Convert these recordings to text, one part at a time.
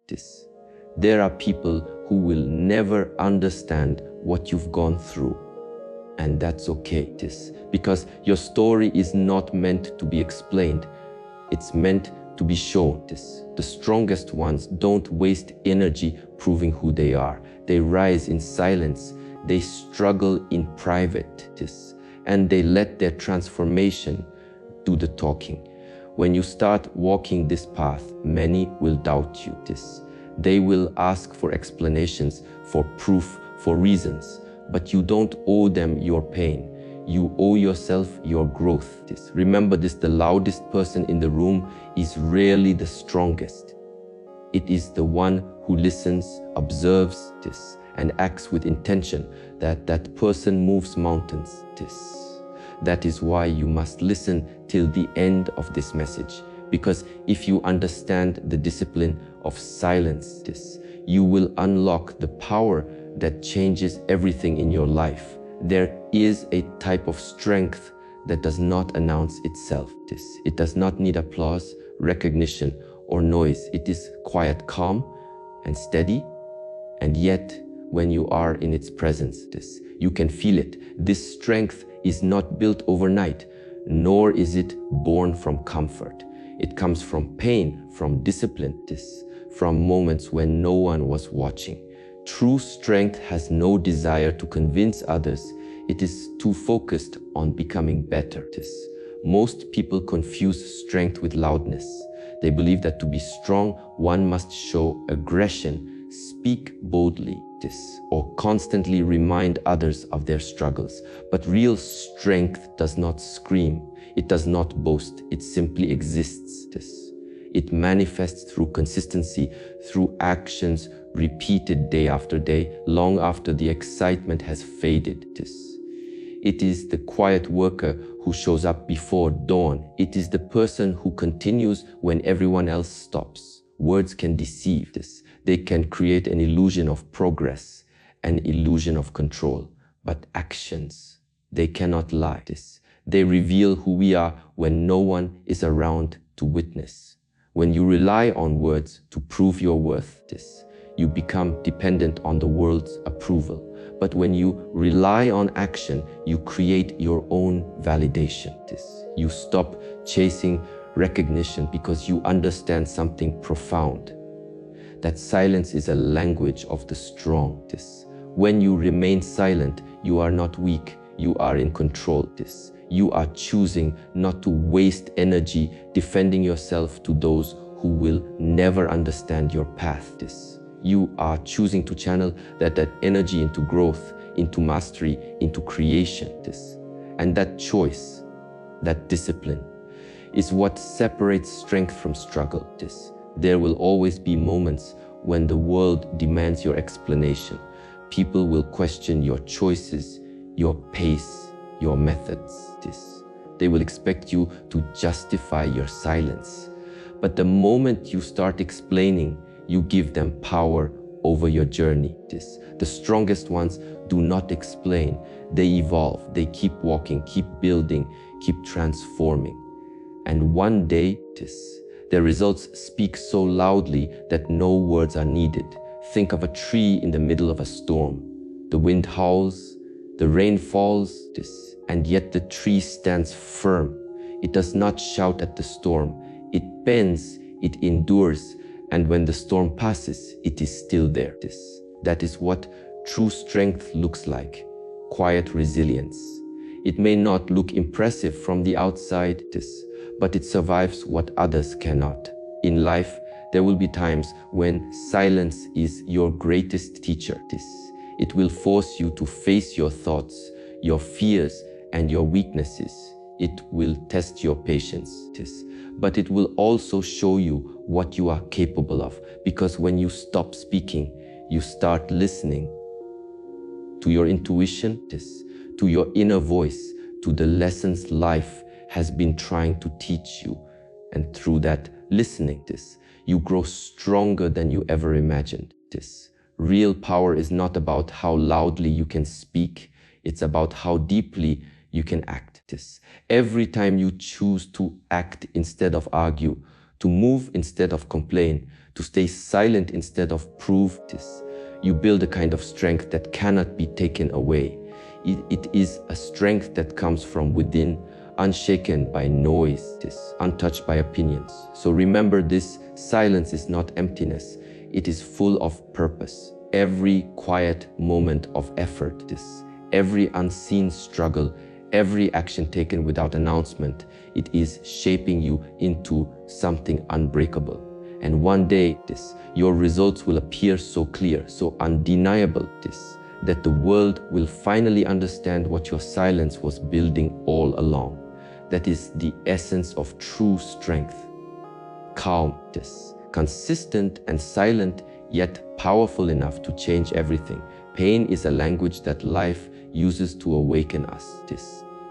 this. There are people who will never understand what you've gone through. And that's okay, this, because your story is not meant to be explained. It's meant to be shown, this. The strongest ones don't waste energy proving who they are. They rise in silence. They struggle in private, this, and they let their transformation do the talking. When you start walking this path, many will doubt you, this. They will ask for explanations, for proof, for reasons, but you don't owe them your pain. You owe yourself your growth. This. Remember this, the loudest person in the room is rarely the strongest. It is the one who listens, observes this, and acts with intention. That person moves mountains. This. That is why you must listen till the end of this message. Because if you understand the discipline of silence, this, you will unlock the power that changes everything in your life. There is a type of strength that does not announce itself. This. It does not need applause, recognition, or noise. It is quiet, calm, and steady. And yet, when you are in its presence, this, you can feel it. This strength is not built overnight, nor is it born from comfort. It comes from pain, from discipline, this, from moments when no one was watching. True strength has no desire to convince others. It is too focused on becoming better. This. Most people confuse strength with loudness. They believe that to be strong, one must show aggression, speak boldly, this, or constantly remind others of their struggles. But real strength does not scream. It does not boast. It simply exists. This. It manifests through consistency, through actions repeated day after day, long after the excitement has faded. This. It is the quiet worker who shows up before dawn. It is the person who continues when everyone else stops. Words can deceive. This. They can create an illusion of progress, an illusion of control. But actions, they cannot lie. This. They reveal who we are when no one is around to witness. When you rely on words to prove your worth, this, you become dependent on the world's approval. But when you rely on action, you create your own validation. This. You stop chasing recognition because you understand something profound. That silence is a language of the strong. This. When you remain silent, you are not weak, you are in control. This. You are choosing not to waste energy defending yourself to those who will never understand your path. This. You are choosing to channel that energy into growth, into mastery, into creation. This. And that choice, that discipline, is what separates strength from struggle. This. There will always be moments when the world demands your explanation. People will question your choices, your pace, your methods. This. They will expect you to justify your silence. But the moment you start explaining, you give them power over your journey. This. The strongest ones do not explain. They evolve. They keep walking, keep building, keep transforming. And one day, their results speak so loudly that no words are needed. Think of a tree in the middle of a storm. The wind howls, the rain falls, and yet the tree stands firm. It does not shout at the storm. It bends, it endures, and when the storm passes, it is still there. That is what true strength looks like, quiet resilience. It may not look impressive from the outside, but it survives what others cannot. In life, there will be times when silence is your greatest teacher. It will force you to face your thoughts, your fears, and your weaknesses. It will test your patience, but it will also show you what you are capable of, because when you stop speaking, you start listening to your intuition, to your inner voice, to the lessons life has been trying to teach you. And through that listening, you grow stronger than you ever imagined. Real power is not about how loudly you can speak, it's about how deeply you can act. Every time you choose to act instead of argue, to move instead of complain, to stay silent instead of prove this. You build a kind of strength that cannot be taken away. It is a strength that comes from within, unshaken by noise, untouched by opinions. So remember this, silence is not emptiness, it is full of purpose. Every quiet moment of effort, every unseen struggle, every action taken without announcement, it is shaping you into something unbreakable. And one day, your results will appear so clear, so undeniable, that the world will finally understand what your silence was building all along. That is the essence of true strength. Calm, consistent and silent, yet powerful enough to change everything. Pain is a language that life uses to awaken us.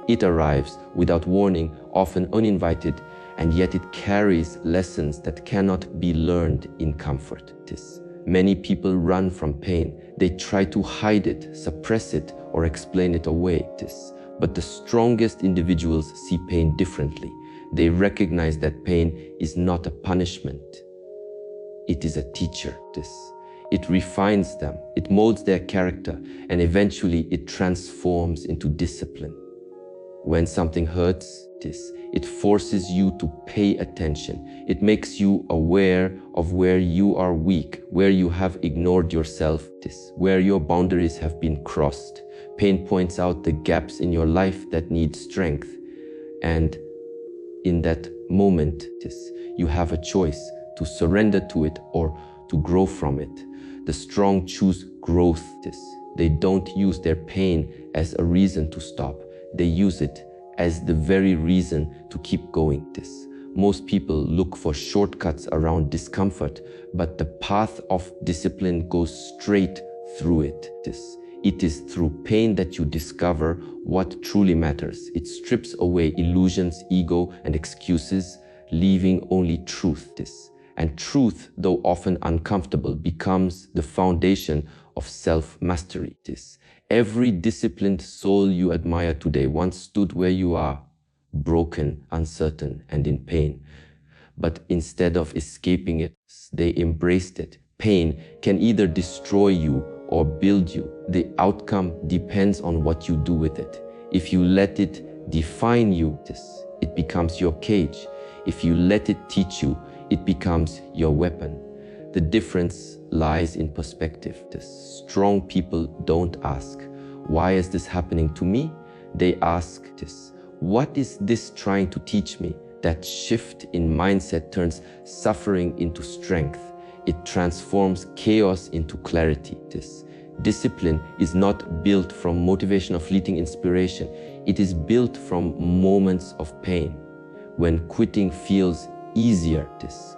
It arrives without warning, often uninvited, and yet it carries lessons that cannot be learned in comfort. Many people run from pain. They try to hide it, suppress it, or explain it away. But the strongest individuals see pain differently. They recognize that pain is not a punishment. It is a teacher. It refines them, it molds their character, and eventually it transforms into discipline. When something hurts, it forces you to pay attention. It makes you aware of where you are weak, where you have ignored yourself, where your boundaries have been crossed. Pain points out the gaps in your life that need strength. And in that moment, you have a choice to surrender to it or to grow from it. The strong choose growth. They don't use their pain as a reason to stop. They use it as the very reason to keep going. Most people look for shortcuts around discomfort, but the path of discipline goes straight through it. It is through pain that you discover what truly matters. It strips away illusions, ego, and excuses, leaving only truth. And truth, though often uncomfortable, becomes the foundation of self-mastery. Every disciplined soul you admire today once stood where you are, broken, uncertain, and in pain. But instead of escaping it, they embraced it. Pain can either destroy you or build you. The outcome depends on what you do with it. If you let it define you, it becomes your cage. If you let it teach you, it becomes your weapon. The difference lies in perspective. Strong people don't ask, why is this happening to me? They ask, what is this trying to teach me? That shift in mindset turns suffering into strength. It transforms chaos into clarity. Discipline is not built from motivational fleeting inspiration. It is built from moments of pain. When quitting feels easier,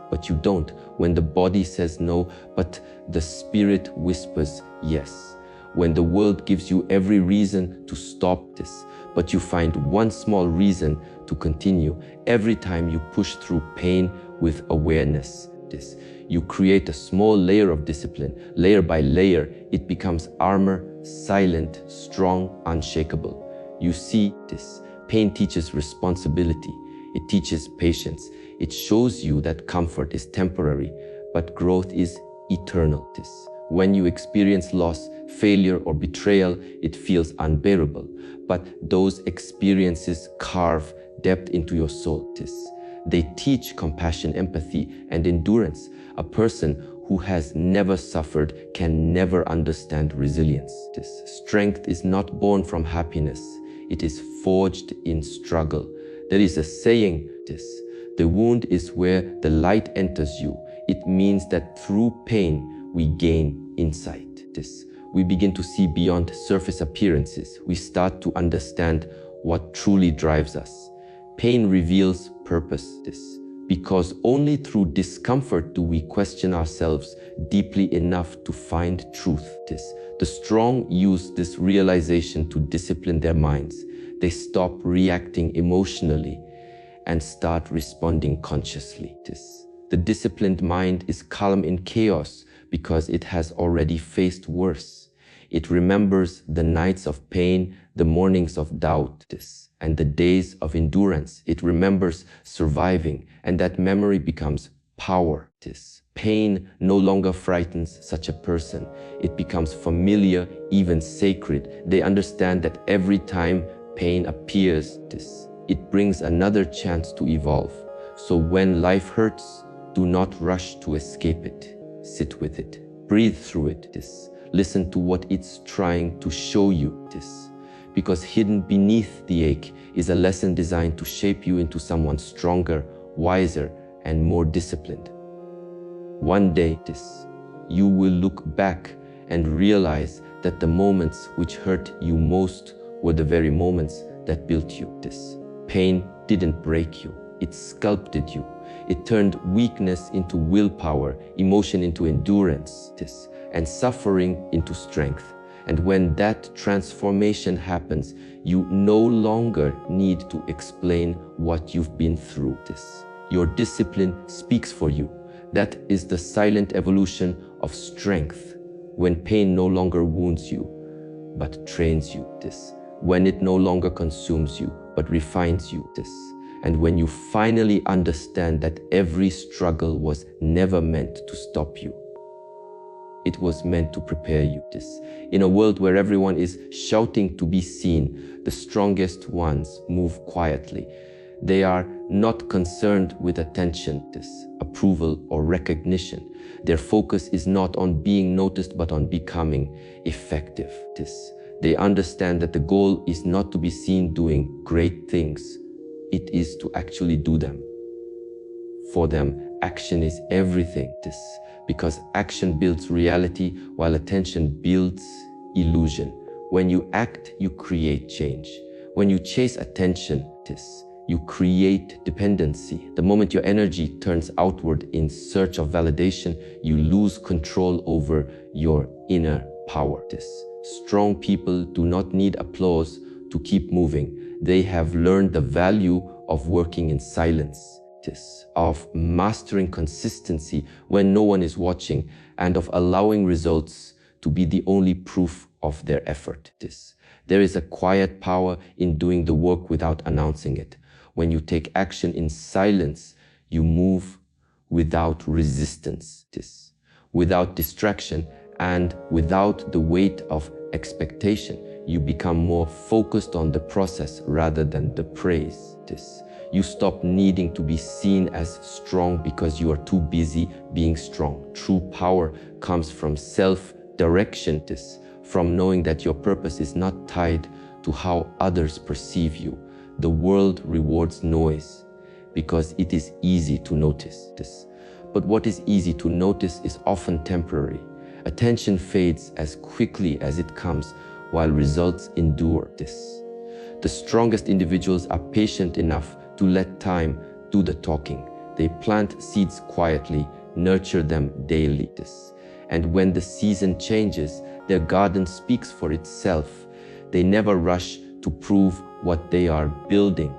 but you don't. When the body says no, but the spirit whispers yes. When the world gives you every reason to stop, but you find one small reason to continue. Every time you push through pain with awareness, you create a small layer of discipline. Layer by layer, it becomes armor, silent, strong, unshakable. You see, pain teaches responsibility. It teaches patience. It shows you that comfort is temporary, but growth is eternal. When you experience loss, failure, or betrayal, it feels unbearable. But those experiences carve depth into your soul. They teach compassion, empathy, and endurance. A person who has never suffered can never understand resilience. Strength is not born from happiness. It is forged in struggle. There is a saying, the wound is where the light enters you. It means that through pain, we gain insight. We begin to see beyond surface appearances. We start to understand what truly drives us. Pain reveals purpose, because only through discomfort do we question ourselves deeply enough to find truth. The strong use this realization to discipline their minds. They stop reacting emotionally and start responding consciously. The disciplined mind is calm in chaos because it has already faced worse. It remembers the nights of pain, the mornings of doubt, and the days of endurance. It remembers surviving, and that memory becomes power. Pain no longer frightens such a person. It becomes familiar, even sacred. They understand that every time pain appears, it brings another chance to evolve. So when life hurts, do not rush to escape it. Sit with it. Breathe through it. Listen to what it's trying to show you. Because hidden beneath the ache is a lesson designed to shape you into someone stronger, wiser, and more disciplined. One day, you will look back and realize that the moments which hurt you most were the very moments that built you. Pain didn't break you, it sculpted you. It turned weakness into willpower, emotion into endurance, and suffering into strength. And when that transformation happens, you no longer need to explain what you've been through. Your discipline speaks for you. That is the silent evolution of strength. When pain no longer wounds you, but trains you. When it no longer consumes you, but refines you. And when you finally understand that every struggle was never meant to stop you. It was meant to prepare you. In a world where everyone is shouting to be seen, the strongest ones move quietly. They are not concerned with attention, approval, or recognition. Their focus is not on being noticed, but on becoming effective. They understand that the goal is not to be seen doing great things. It is to actually do them. For them, action is everything. Because action builds reality, while attention builds illusion. When you act, you create change. When you chase attention, you create dependency. The moment your energy turns outward in search of validation, you lose control over your inner power. Strong people do not need applause to keep moving. They have learned the value of working in silence, of mastering consistency when no one is watching, and of allowing results to be the only proof of their effort. There is a quiet power in doing the work without announcing it. When you take action in silence, you move without resistance, without distraction, and without the weight of expectation. You become more focused on the process rather than the praise. You stop needing to be seen as strong because you are too busy being strong. True power comes from self-direction, from knowing that your purpose is not tied to how others perceive you. The world rewards noise because it is easy to notice. But what is easy to notice is often temporary. Attention fades as quickly as it comes, while results endure. The strongest individuals are patient enough to let time do the talking. They plant seeds quietly, nurture them daily. And when the season changes, their garden speaks for itself. They never rush to prove what they are building,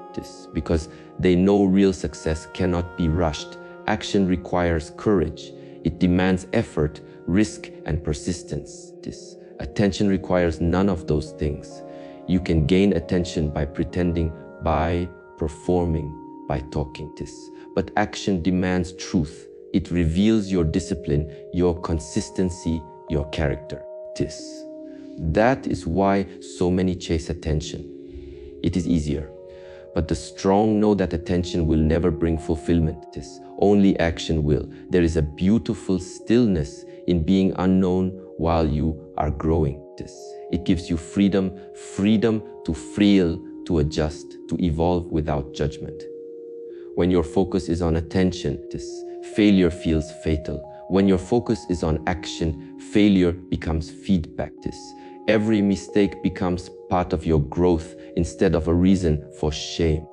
because they know real success cannot be rushed. Action requires courage. It demands effort, risk, and persistence. Attention requires none of those things. You can gain attention by pretending, by performing, by talking. But action demands truth. It reveals your discipline, your consistency, your character. That is why so many chase attention. It is easier. But the strong know that attention will never bring fulfillment. Only action will. There is a beautiful stillness in being unknown while you are growing. It gives you freedom to feel, to adjust, to evolve without judgment. When your focus is on attention, failure feels fatal. When your focus is on action, failure becomes feedback. Every mistake becomes part of your growth instead of a reason for shame.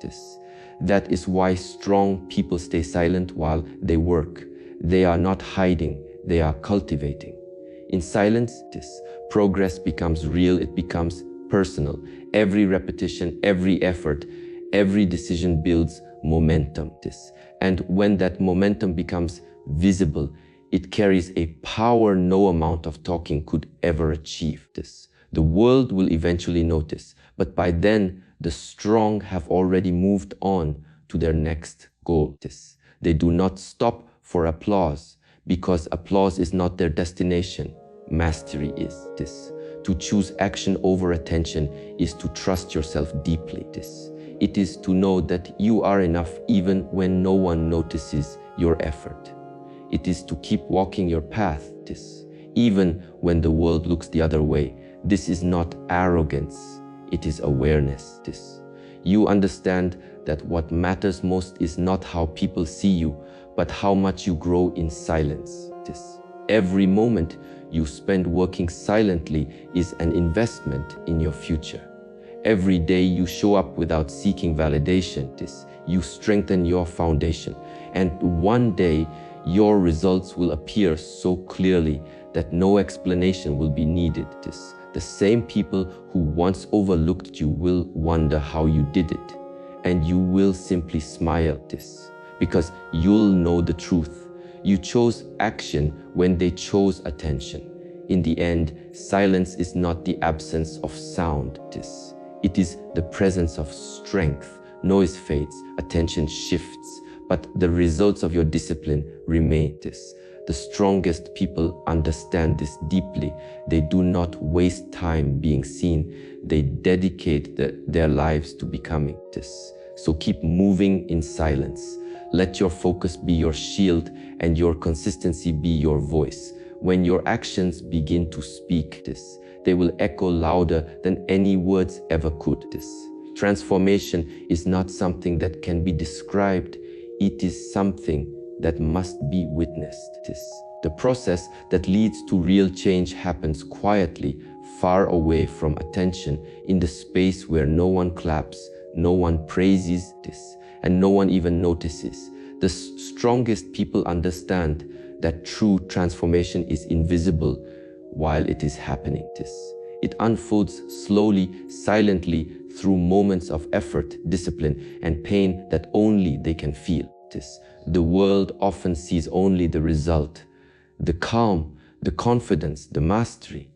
That is why strong people stay silent while they work. They are not hiding, they are cultivating. In silence, progress becomes real, it becomes personal. Every repetition, every effort, every decision builds momentum. And when that momentum becomes visible, it carries a power no amount of talking could ever achieve. The world will eventually notice, but by then, the strong have already moved on to their next goal. They do not stop for applause because applause is not their destination. Mastery is this. To choose action over attention is to trust yourself deeply. This. It is to know that you are enough even when no one notices your effort. It is to keep walking your path. This. Even when the world looks the other way. This is not arrogance. It is awareness. This. You understand that what matters most is not how people see you, but how much you grow in silence. This. Every moment you spend working silently is an investment in your future. Every day you show up without seeking validation. This. You strengthen your foundation. And one day your results will appear so clearly that no explanation will be needed. This. The same people who once overlooked you will wonder how you did it. And you will simply smile. This. Because you'll know the truth. You chose action when they chose attention. In the end, silence is not the absence of sound. This. It is the presence of strength. Noise fades, attention shifts, but the results of your discipline remain. This. The strongest people understand this deeply. They do not waste time being seen. They dedicate their lives to becoming this. So keep moving in silence. Let your focus be your shield and your consistency be your voice. When your actions begin to speak this, they will echo louder than any words ever could. This. Transformation is not something that can be described. It is something that must be witnessed. This. The process that leads to real change happens quietly, far away from attention, in the space where no one claps, no one praises this, and no one even notices. The strongest people understand that true transformation is invisible while it is happening. This. It unfolds slowly, silently, through moments of effort, discipline, and pain that only they can feel. This. The world often sees only the result, the calm, the confidence, the mastery,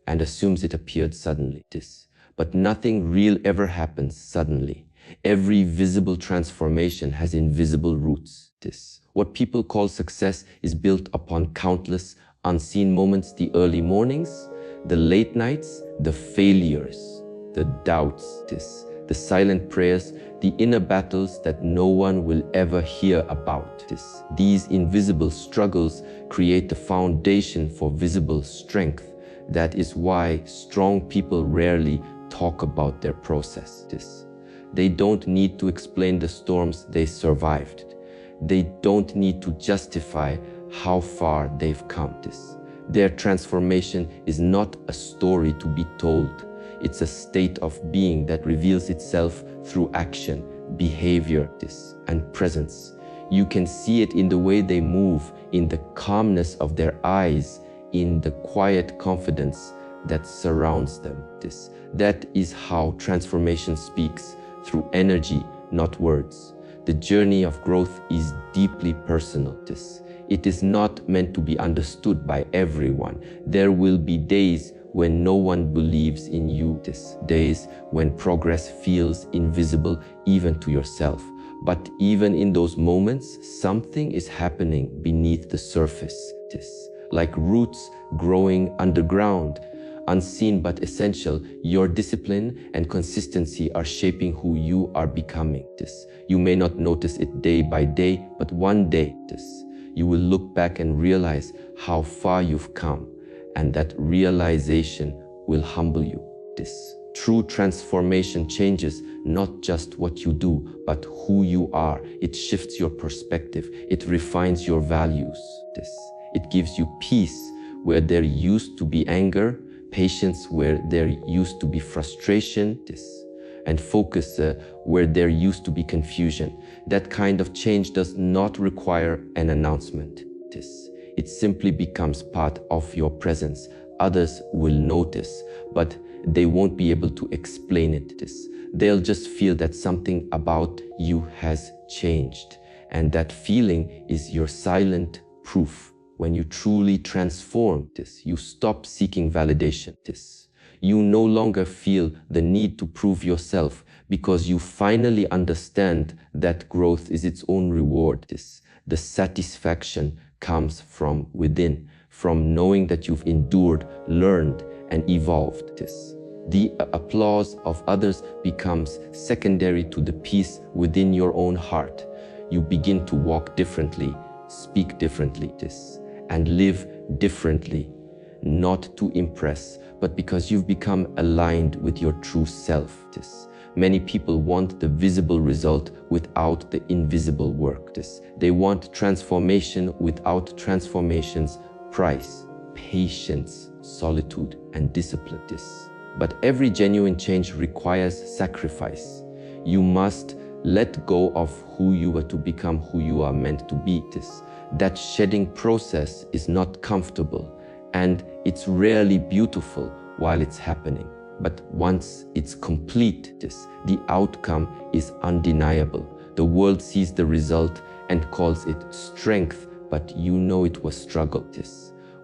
and assumes it appeared suddenly. This. But nothing real ever happens suddenly. Every visible transformation has invisible roots. This. What people call success is built upon countless unseen moments, the early mornings, the late nights, the failures, the doubts, this, the silent prayers, the inner battles that no one will ever hear about. This. These invisible struggles create the foundation for visible strength. That is why strong people rarely talk about their process. This. They don't need to explain the storms they survived. They don't need to justify how far they've come. This. Their transformation is not a story to be told. It's a state of being that reveals itself through action, behavior, this, and presence. You can see it in the way they move, in the calmness of their eyes, in the quiet confidence that surrounds them. This. That is how transformation speaks, through energy, not words. The journey of growth is deeply personal. This. It is not meant to be understood by everyone. There will be days when no one believes in you. This. Days when progress feels invisible even to yourself. But even in those moments, something is happening beneath the surface. This. Like roots growing underground, unseen but essential, your discipline and consistency are shaping who you are becoming. This. You may not notice it day by day, but one day, this, you will look back and realize how far you've come, and that realization will humble you. This. True transformation changes not just what you do, but who you are. It shifts your perspective. It refines your values. This. It gives you peace where there used to be anger, patience where there used to be frustration, this, and focus where there used to be confusion. That kind of change does not require an announcement. This. It simply becomes part of your presence. Others will notice, but they won't be able to explain it. This. They'll just feel that something about you has changed, and that feeling is your silent proof. When you truly transform this, you stop seeking validation. This. You no longer feel the need to prove yourself because you finally understand that growth is its own reward. This. The satisfaction comes from within, from knowing that you've endured, learned, and evolved this. The applause of others becomes secondary to the peace within your own heart. You begin to walk differently, speak differently, and live differently, not to impress, but because you've become aligned with your true self. Many people want the visible result without the invisible work. They want transformation without transformation's price, patience, solitude, and discipline. But every genuine change requires sacrifice. You must let go of who you were to become who you are meant to be. That shedding process is not comfortable, and it's rarely beautiful while it's happening. But once it's complete, the outcome is undeniable. The world sees the result and calls it strength, but you know it was struggle.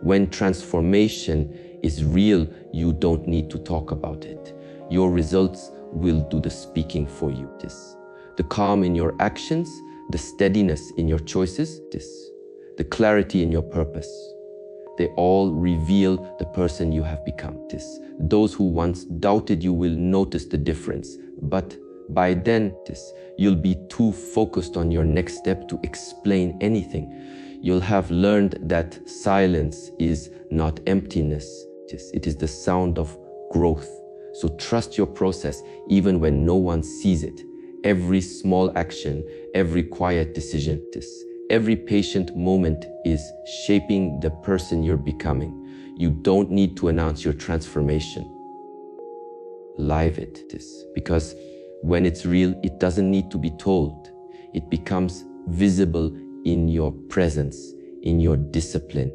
When transformation is real, you don't need to talk about it. Your results will do the speaking for you. The calm in your actions, the steadiness in your choices, the clarity in your purpose. They all reveal the person you have become. Those who once doubted you will notice the difference, but by then, you'll be too focused on your next step to explain anything. You'll have learned that silence is not emptiness. It is the sound of growth. So trust your process even when no one sees it. Every small action, every quiet decision, every patient moment is shaping the person you're becoming. You don't need to announce your transformation. Live it, because when it's real, it doesn't need to be told. It becomes visible in your presence, in your discipline,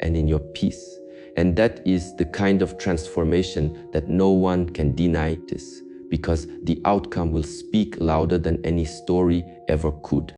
and in your peace. And that is the kind of transformation that no one can deny, because the outcome will speak louder than any story ever could.